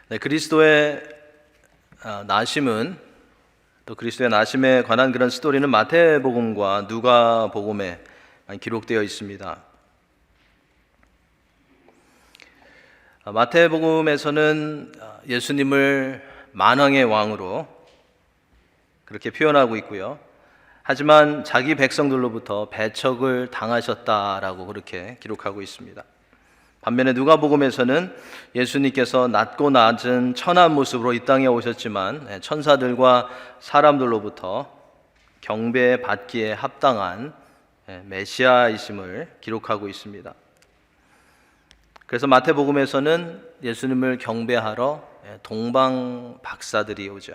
네, 그리스도의 나심은 또 그리스도의 나심에 관한 그런 스토리는 마태복음과 누가복음에 기록되어 있습니다. 마태복음에서는 예수님을 만왕의 왕으로 그렇게 표현하고 있고요. 하지만 자기 백성들로부터 배척을 당하셨다라고 그렇게 기록하고 있습니다. 반면에 누가복음에서는 예수님께서 낮고 낮은 천한 모습으로 이 땅에 오셨지만 천사들과 사람들로부터 경배받기에 합당한 메시아이심을 기록하고 있습니다. 그래서 마태복음에서는 예수님을 경배하러 동방 박사들이 오죠.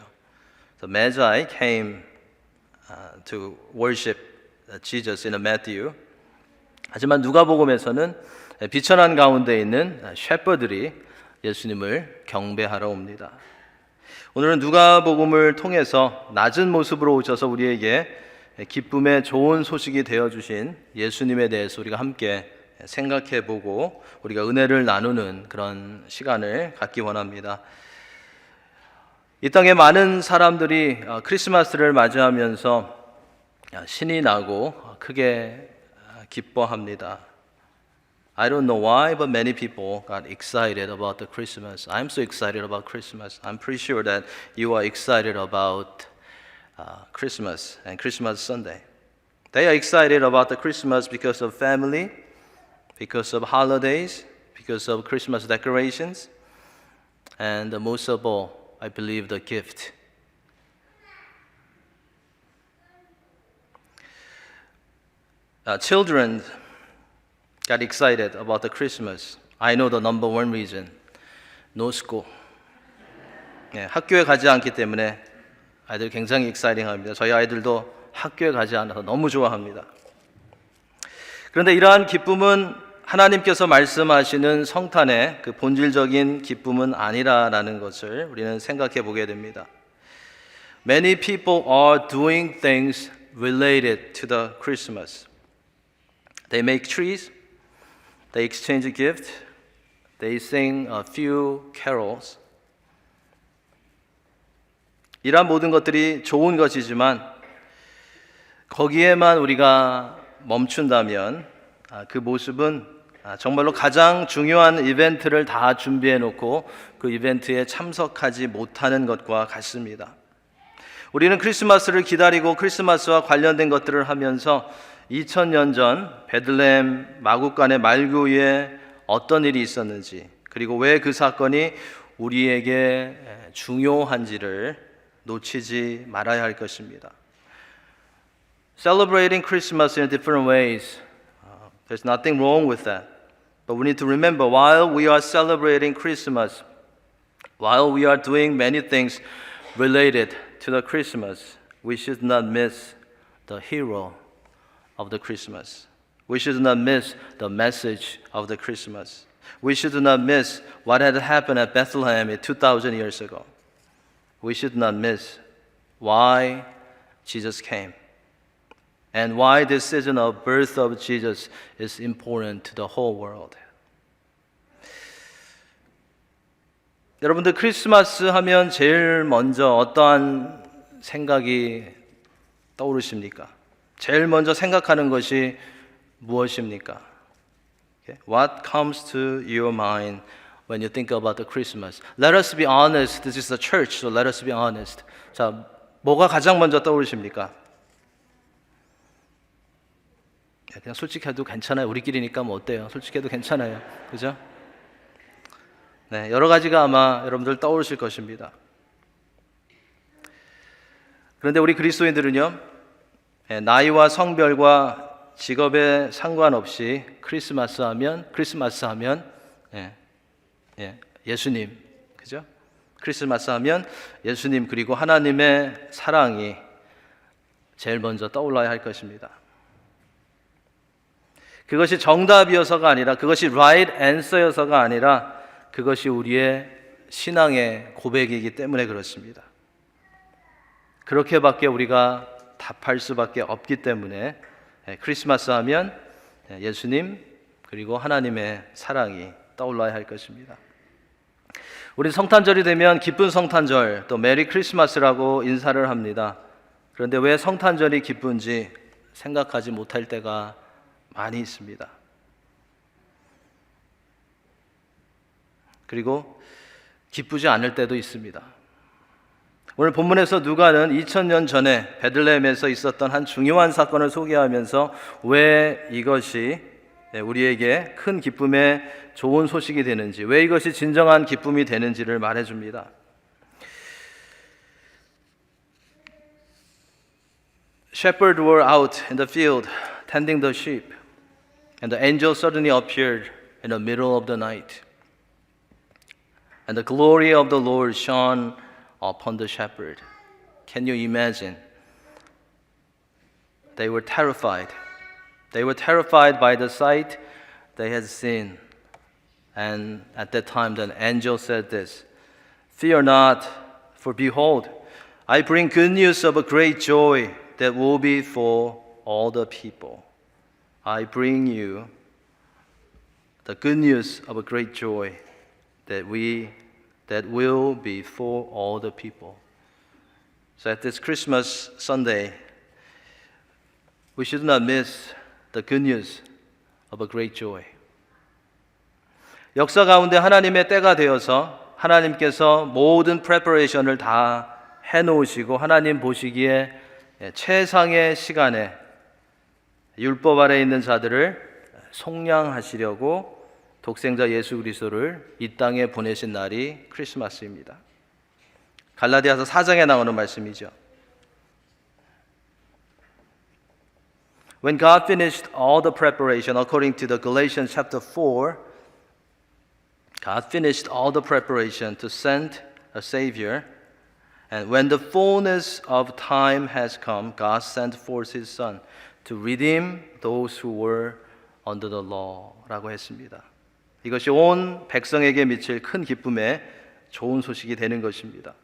The Magi came to worship Jesus in Matthew. 하지만 누가복음에서는 비천한 가운데 있는 셰퍼들이 예수님을 경배하러 옵니다. 오늘은 누가복음을 통해서 낮은 모습으로 오셔서 우리에게 기쁨의 좋은 소식이 되어주신 예수님에 대해서 우리가 함께 생각해보고 우리가 은혜를 나누는 그런 시간을 갖기 원합니다. 이 땅에 많은 사람들이 크리스마스를 맞이하면서 신이 나고 크게 기뻐합니다. I don't know why, but many people got excited about the Christmas. I'm so excited about Christmas. I'm pretty sure that you are excited about Christmas and Christmas Sunday. They are excited about the Christmas because of family, because of holidays, because of Christmas decorations, and most of all, I believe the gift. Children got excited about the Christmas. I know the number one reason. No school. 학교에 가지 않기 때문에 아이들 굉장히 exciting합니다. 저희 아이들도 학교에 가지 않아서 너무 좋아합니다. 그런데 이러한 기쁨은 하나님께서 말씀하시는 성탄의 그 본질적인 기쁨은 아니라라는 것을 우리는 생각해 보게 됩니다. Many people are doing things related to the Christmas. They make trees. They exchange a gift. They sing a few carols. 이러한 모든 것들이 좋은 것이지만 거기에만 우리가 멈춘다면 그 모습은 정말로 가장 중요한 이벤트를 다 준비해 놓고 그 이벤트에 참석하지 못하는 것과 같습니다. 우리는 크리스마스를 기다리고 크리스마스와 관련된 것들을 하면서 2000년 전 베들레헴 마구간의 말구에 어떤 일이 있었는지 그리고 왜 그 사건이 우리에게 중요한지를 놓치지 말아야 할 것입니다. Celebrating Christmas in different ways, there's nothing wrong with that. But we need to remember while we are celebrating Christmas, while we are doing many things related to the Christmas, we should not miss the hero of the Christmas. We should not miss the message of the Christmas. We should not miss what had happened at Bethlehem 2,000 years ago. We should not miss why Jesus came and why this season of birth of Jesus is important to the whole world. 여러분들 크리스마스 하면 제일 먼저 어떠한 생각이 떠오르십니까? 제일 먼저 생각하는 것이 무엇입니까? Okay. What comes to your mind when you think about the Christmas? Let us be honest. This is a church, so let us be honest. 자, 뭐가 가장 먼저 떠오르십니까? 그냥 솔직해도 괜찮아요. 우리끼리니까 뭐 어때요? 솔직해도 괜찮아요. 그죠? 네, 여러 가지가 아마 여러분들 떠오르실 것입니다. 그런데 우리 그리스도인들은요, 나이와 성별과 직업에 상관없이 크리스마스 하면 예수님, 그죠? 크리스마스 하면 예수님 그리고 하나님의 사랑이 제일 먼저 떠올라야 할 것입니다. 그것이 정답이어서가 아니라 그것이 right answer여서가 아니라 그것이 우리의 신앙의 고백이기 때문에 그렇습니다. 그렇게밖에 우리가 답할 수밖에 없기 때문에 크리스마스 하면 예수님 그리고 하나님의 사랑이 떠올라야 할 것입니다. 우리 성탄절이 되면 기쁜 성탄절, 또 메리 크리스마스라고 인사를 합니다. 그런데 왜 성탄절이 기쁜지 생각하지 못할 때가 많이 있습니다. 그리고 기쁘지 않을 때도 있습니다. 오늘 본문에서 누가는 2000년 전에 베들레헴에서 있었던 한 중요한 사건을 소개하면서 왜 이것이 우리에게 큰 기쁨의 좋은 소식이 되는지, 왜 이것이 진정한 기쁨이 되는지를 말해줍니다. Shepherds were out in the field tending the sheep, and the angel suddenly appeared in the middle of the night. And the glory of the Lord shone upon the shepherd. Can you imagine? They were terrified. They were terrified by the sight they had seen. And at that time, the angel said this, "Fear not, for behold, I bring good news of a great joy that will be for all the people. I bring you the good news of a great joy that will be for all the people." So at this Christmas Sunday, we should not miss the good news of a great joy. 역사 가운데 하나님의 때가 되어서 하나님께서 모든 프레퍼레이션을 다 해놓으시고 하나님 보시기에 최상의 시간에 율법 아래 있는 자들을 속량하시려고 독생자 예수 그리스도를 이 땅에 보내신 날이 크리스마스입니다. 갈라디아서 4장에 나오는 말씀이죠. When God finished all the preparation, according to the Galatians chapter 4, God finished all the preparation to send a Savior. And when the fullness of time has come, God sent forth His Son to redeem those who were under the law. 라고 했습니다. 이것이 온 백성에게 미칠 큰 기쁨의 좋은 소식이 되는 것입니다.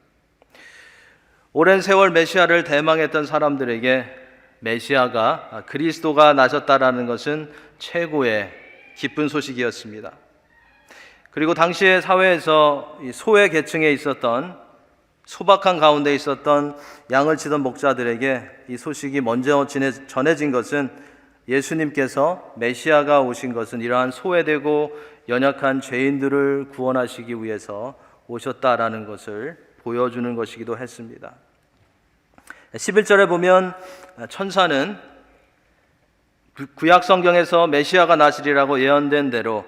오랜 세월 메시아를 대망했던 사람들에게 메시아가 그리스도가 나셨다라는 것은 최고의 기쁜 소식이었습니다. 그리고 당시의 사회에서 이 소외 계층에 있었던 소박한 가운데 있었던 양을 치던 목자들에게 이 소식이 먼저 전해진 것은 예수님께서 메시아가 오신 것은 이러한 소외되고 연약한 죄인들을 구원하시기 위해서 오셨다라는 것을 보여주는 것이기도 했습니다. 11절에 보면 천사는 구약 성경에서 메시아가 나시리라고 예언된 대로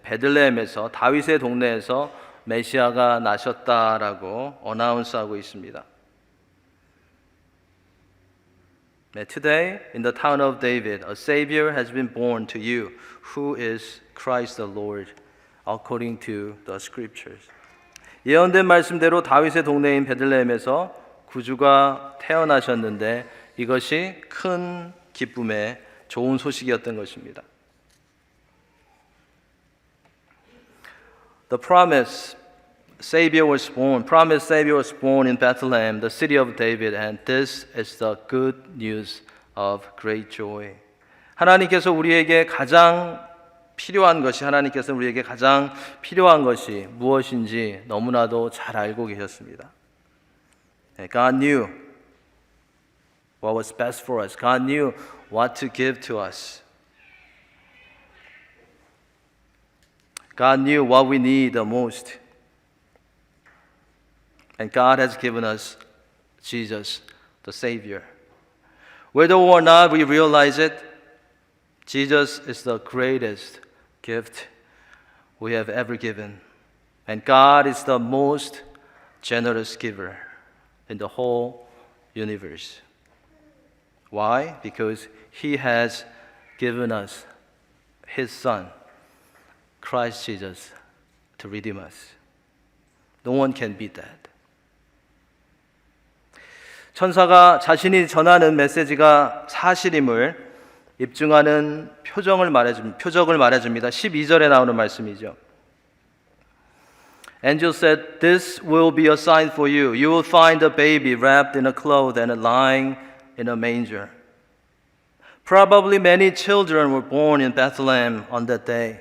베들레헴에서 다윗의 동네에서 메시아가 나셨다라고 어나운스하고 있습니다. Today, in the town of David, a Savior has been born to you, who is Christ the Lord, according to the Scriptures. 예언된 말씀대로 다윗의 동네인 베들레헴에서 구주가 태어나셨는데 이것이 큰 기쁨의 좋은 소식이었던 것입니다. The promised Savior was born in Bethlehem, the city of David, and this is the good news of great joy. 하나님께서 우리에게 가장 필요한 것이 무엇인지 너무나도 잘 알고 계셨습니다. God knew what was best for us. God knew what to give to us. God knew what we need the most. And God has given us Jesus, the Savior. Whether or not we realize it, Jesus is the greatest gift we have ever given. And God is the most generous giver in the whole universe. Why? Because He has given us His Son, Christ Jesus, to redeem us. No one can beat that. 천사가 자신이 전하는 메시지가 사실임을 입증하는 표적을 말해줍니다. 12절에 나오는 말씀이죠. Angel said, "This will be a sign for you. You will find a baby wrapped in a cloth and lying in a manger." Probably many children were born in Bethlehem on that day,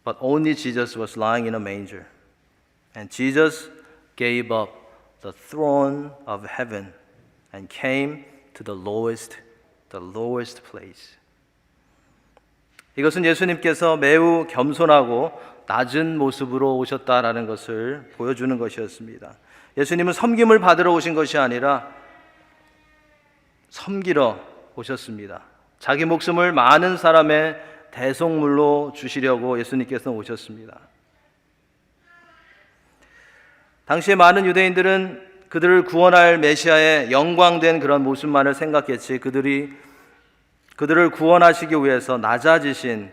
but only Jesus was lying in a manger. And Jesus gave up the throne of heaven and came to the lowest place. 이것은 예수님께서 매우 겸손하고 낮은 모습으로 오셨다라는 것을 보여주는 것이었습니다. 예수님은 섬김을 받으러 오신 것이 아니라 섬기러 오셨습니다. 자기 목숨을 많은 사람의 대속물로 주시려고 예수님께서 오셨습니다. 당시에 많은 유대인들은 그들을 구원할 메시아의 영광된 그런 모습만을 생각했지 그들을 구원하시기 위해서 낮아지신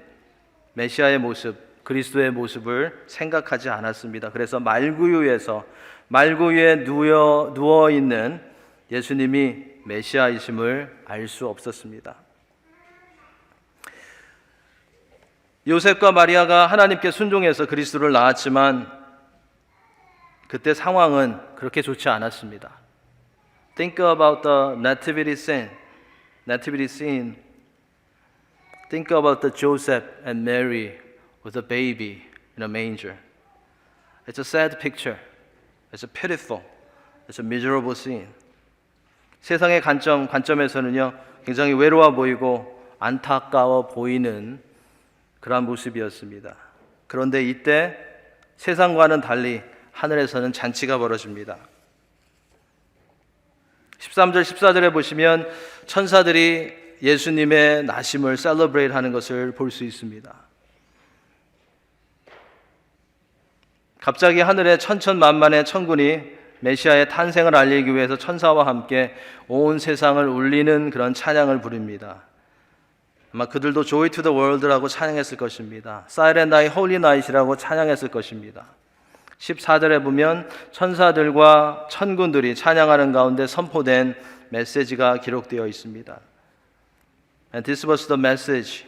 메시아의 모습, 그리스도의 모습을 생각하지 않았습니다. 그래서 말구 위에 누워 있는 예수님이 메시아이심을 알 수 없었습니다. 요셉과 마리아가 하나님께 순종해서 그리스도를 낳았지만 그때 상황은 그렇게 좋지 않았습니다. Think about the nativity scene. Think about the Joseph and Mary with a baby in a manger. It's a sad picture. It's a pitiful. It's a miserable scene. 세상의 관점에서는요, 굉장히 외로워 보이고 안타까워 보이는 그러한 모습이었습니다. 그런데 이때 세상과는 달리 하늘에서는 잔치가 벌어집니다. 13절 14절에 보시면 천사들이 예수님의 나심을 셀러브레이트 하는 것을 볼 수 있습니다. 갑자기 하늘에 천천만만의 천군이 메시아의 탄생을 알리기 위해서 천사와 함께 온 세상을 울리는 그런 찬양을 부릅니다. 아마 그들도 Joy to the World라고 찬양했을 것입니다. Silent Night, Holy Night이라고 찬양했을 것입니다. 14절에 보면 천사들과 천군들이 찬양하는 가운데 선포된 메시지가 기록되어 있습니다. And this was the message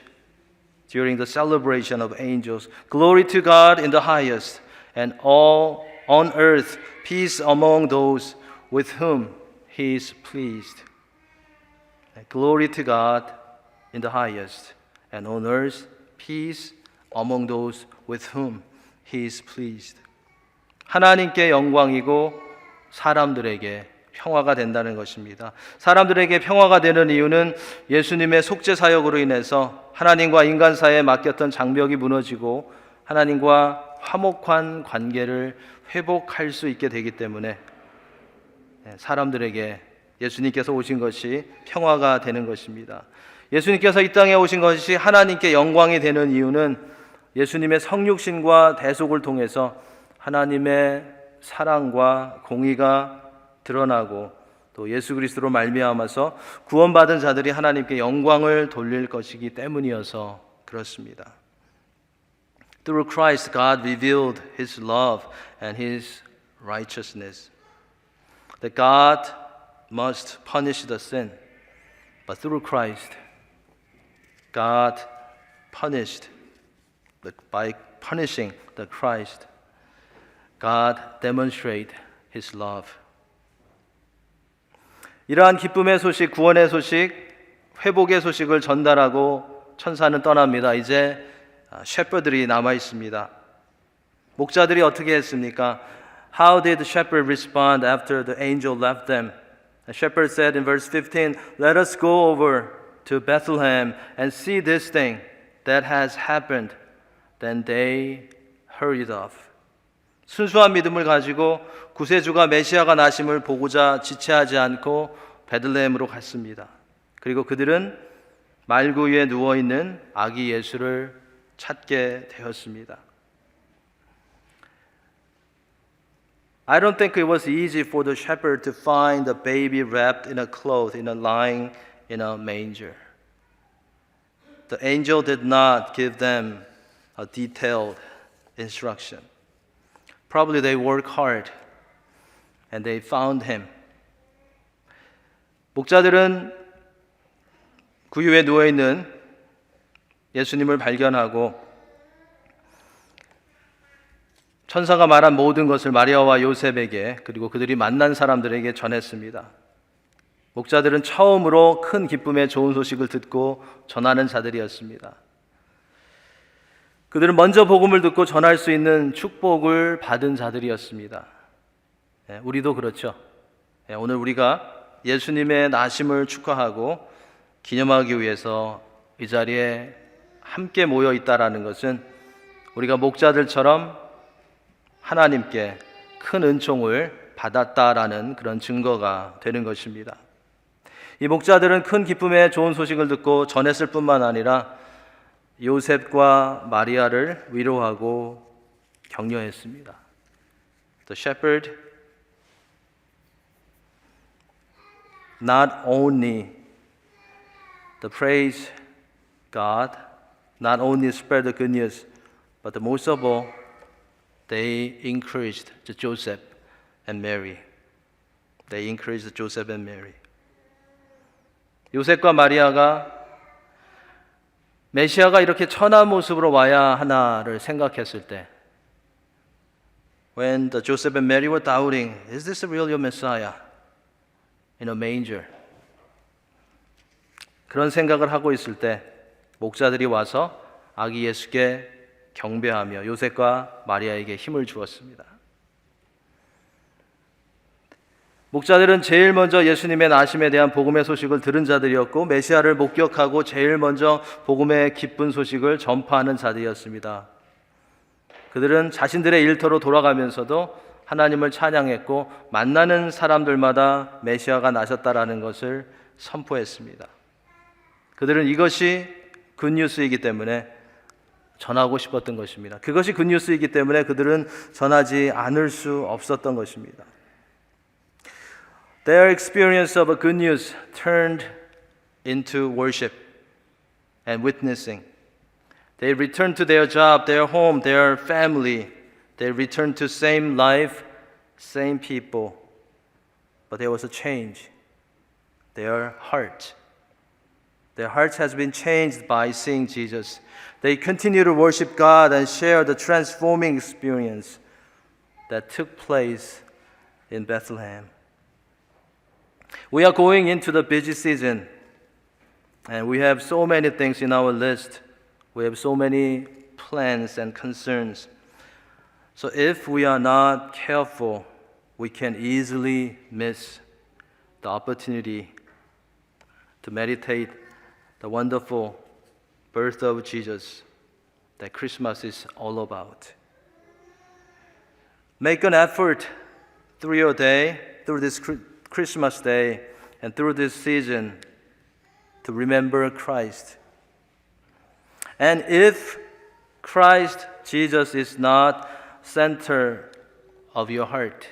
during the celebration of angels. Glory to God in the highest, and all on earth peace among those with whom He is pleased. Glory to God in the highest, and on earth peace among those with whom He is pleased. 하나님께 영광이고 사람들에게 평화가 된다는 것입니다. 사람들에게 평화가 되는 이유는 예수님의 속죄 사역으로 인해서 하나님과 인간 사이에 맡겼던 장벽이 무너지고 하나님과 화목한 관계를 회복할 수 있게 되기 때문에 사람들에게 예수님께서 오신 것이 평화가 되는 것입니다. 예수님께서 이 땅에 오신 것이 하나님께 영광이 되는 이유는 예수님의 성육신과 대속을 통해서 하나님의 사랑과 공의가 드러나고 또 예수 그리스도로 말미암아서 구원받은 자들이 하나님께 영광을 돌릴 것이기 때문이어서 그렇습니다. Through Christ, God revealed His love and His righteousness. That God must punish the sin, but through Christ, God punished by punishing the Christ. God demonstrate His love. 이러한 기쁨의 소식, 구원의 소식, 회복의 소식을 전달하고 천사는 떠납니다. 이제 셰퍼들이 남아 있습니다. 목자들이 어떻게 했습니까? How did the shepherd respond after the angel left them? The shepherd said in verse 15, "Let us go over to Bethlehem and see this thing that has happened." Then they hurried off. 순수한 믿음을 가지고 구세주가 메시아가 나심을 보고자 지체하지 않고 베들레헴으로 갔습니다. 그리고 그들은 말구 위에 누워있는 아기 예수를 찾게 되었습니다. I don't think it was easy for the shepherd to find the baby wrapped in a cloth, lying in a manger. The angel did not give them a detailed instruction. Probably they worked hard and they found him. 목자들은 구유에 누워있는 예수님을 발견하고 천사가 말한 모든 것을 마리아와 요셉에게 그리고 그들이 만난 사람들에게 전했습니다. 목자들은 처음으로 큰 기쁨의 좋은 소식을 듣고 전하는 자들이었습니다. 그들은 먼저 복음을 듣고 전할 수 있는 축복을 받은 자들이었습니다. 우리도 그렇죠. 오늘 우리가 예수님의 나심을 축하하고 기념하기 위해서 이 자리에 함께 모여 있다라는 것은 우리가 목자들처럼 하나님께 큰 은총을 받았다라는 그런 증거가 되는 것입니다. 이 목자들은 큰 기쁨의 좋은 소식을 듣고 전했을 뿐만 아니라 요셉과 마리아를 위로하고 격려했습니다. The shepherd not only the praise God, not only spread the good news, but the most of all, they encouraged Joseph and Mary. They encouraged Joseph and Mary. 요셉과 마리아가 메시아가 이렇게 천한 모습으로 와야 하나를 생각했을 때, when the Joseph and Mary were doubting, is this really your Messiah in a manger? 그런 생각을 하고 있을 때 목자들이 와서 아기 예수께 경배하며 요셉과 마리아에게 힘을 주었습니다. 목자들은 제일 먼저 예수님의 나심에 대한 복음의 소식을 들은 자들이었고 메시아를 목격하고 제일 먼저 복음의 기쁜 소식을 전파하는 자들이었습니다. 그들은 자신들의 일터로 돌아가면서도 하나님을 찬양했고 만나는 사람들마다 메시아가 나셨다라는 것을 선포했습니다. 그들은 이것이 굿뉴스이기 때문에 전하고 싶었던 것입니다. 그것이 굿뉴스이기 때문에 그들은 전하지 않을 수 없었던 것입니다. Their experience of a good news turned into worship and witnessing. They returned to their job, their home, their family. They returned to same life, same people. But there was a change. Their heart has been changed by seeing Jesus. They continue to worship God and share the transforming experience that took place in Bethlehem. We are going into the busy season, and we have so many things in our list. We have so many plans and concerns. So if we are not careful, we can easily miss the opportunity to meditate the wonderful birth of Jesus that Christmas is all about. Make an effort through your day, through this Christmas day, and through this season to remember Christ. And if Christ Jesus is not center of your heart,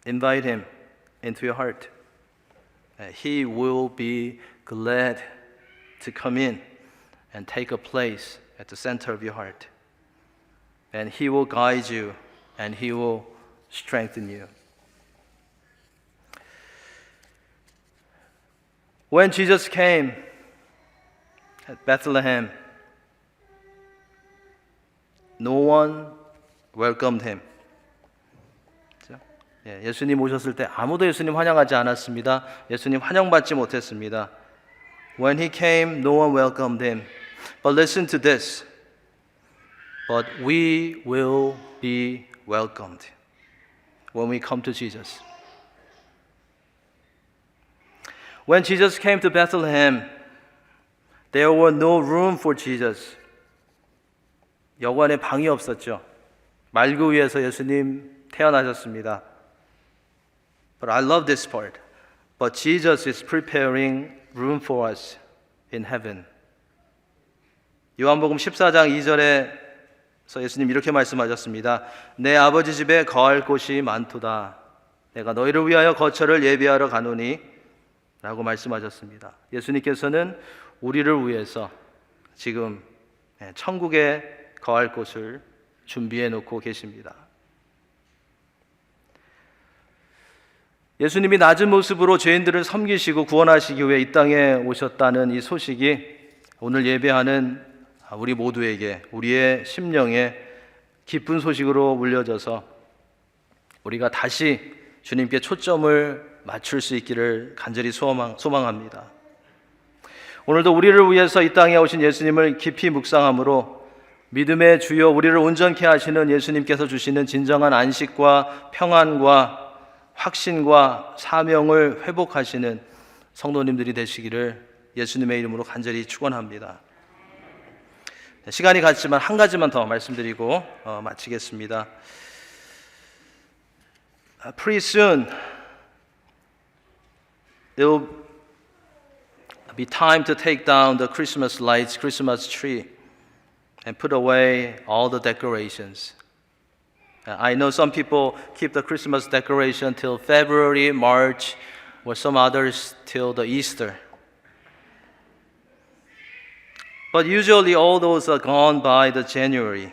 invite him into your heart. He will be glad to come in and take a place at the center of your heart. And he will guide you and he will strengthen you. When Jesus came at Bethlehem, no one welcomed him. 예수님 오셨을 때 아무도 예수님 환영하지 않았습니다. 예수님 환영받지 못했습니다. When he came, no one welcomed him. But listen to this. But we will be welcomed when we come to Jesus. When Jesus came to Bethlehem, there was no room for Jesus. 여관에 방이 없었죠. 말구 위에서 예수님 태어나셨습니다. But I love this part. But Jesus is preparing room for us in heaven. 요한복음 14장 2절에서 예수님 이렇게 말씀하셨습니다. 내 아버지 집에 거할 곳이 많도다. 내가 너희를 위하여 거처를 예비하러 가노니 라고 말씀하셨습니다. 예수님께서는 우리를 위해서 지금 천국에 거할 곳을 준비해 놓고 계십니다. 예수님이 낮은 모습으로 죄인들을 섬기시고 구원하시기 위해 이 땅에 오셨다는 이 소식이 오늘 예배하는 우리 모두에게 우리의 심령에 기쁜 소식으로 울려져서 우리가 다시 주님께 초점을 맞출 수 있기를 간절히 소망합니다. 오늘도 우리를 위해서 이 땅에 오신 예수님을 깊이 묵상함으로 믿음의 주여 우리를 온전케 하시는 예수님께서 주시는 진정한 안식과 평안과 확신과 사명을 회복하시는 성도님들이 되시기를 예수님의 이름으로 간절히 축원합니다. 시간이 갔지만 한 가지만 더 말씀드리고 마치겠습니다. Pretty soon it will be time to take down the Christmas lights, Christmas tree, and put away all the decorations. I know some people keep the Christmas decoration till February, March, or some others till the Easter. But usually all those are gone by the January.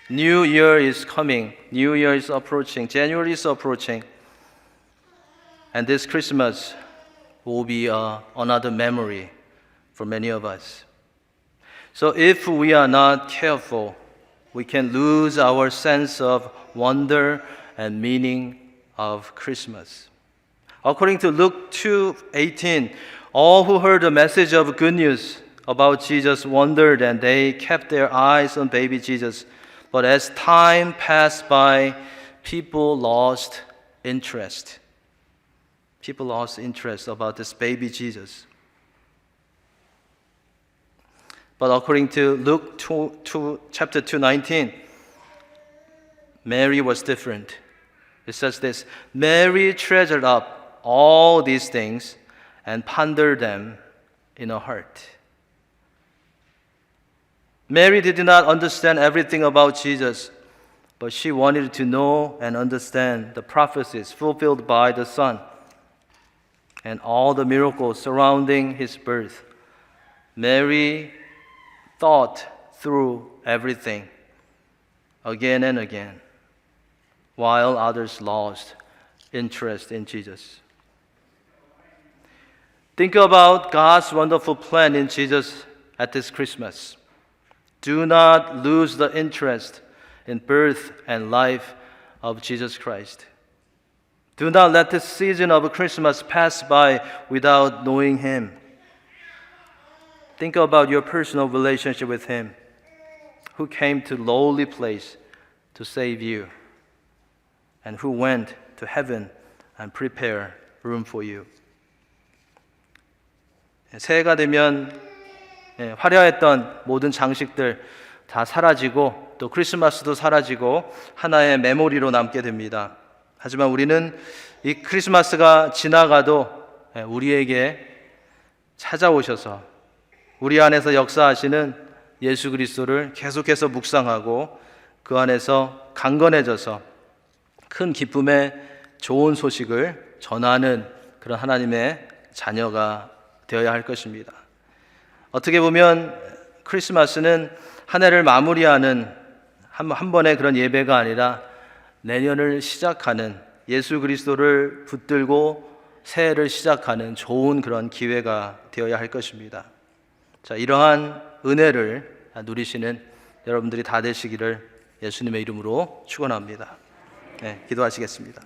New Year is coming. New Year is approaching. January is approaching. And this Christmas will be another memory for many of us. So if we are not careful, we can lose our sense of wonder and meaning of Christmas. According to Luke 2:18, all who heard the message of good news about Jesus wondered and they kept their eyes on baby Jesus. But as time passed by, people lost interest. People lost interest about this baby Jesus. But according to Luke chapter 2:19, Mary was different. It says this, Mary treasured up all these things and pondered them in her heart. Mary did not understand everything about Jesus, but she wanted to know and understand the prophecies fulfilled by the Son and all the miracles surrounding his birth. Mary thought through everything again and again, while others lost interest in Jesus. Think about God's wonderful plan in Jesus at this Christmas. Do not lose the interest in birth and life of Jesus Christ. Do not let this season of Christmas pass by without knowing Him. Think about your personal relationship with Him, who came to lowly place to save you, and who went to heaven and prepare room for you. 새해가 되면 화려했던 모든 장식들 다 사라지고 또 크리스마스도 사라지고 하나의 메모리로 남게 됩니다. 하지만 우리는 이 크리스마스가 지나가도 우리에게 찾아오셔서 우리 안에서 역사하시는 예수 그리스도를 계속해서 묵상하고 그 안에서 강건해져서 큰 기쁨의 좋은 소식을 전하는 그런 하나님의 자녀가 되어야 할 것입니다. 어떻게 보면 크리스마스는 한 해를 마무리하는 한 번의 그런 예배가 아니라 내년을 시작하는 예수 그리스도를 붙들고 새해를 시작하는 좋은 그런 기회가 되어야 할 것입니다. 자, 이러한 은혜를 누리시는 여러분들이 다 되시기를 예수님의 이름으로 축원합니다. 기도하시겠습니다.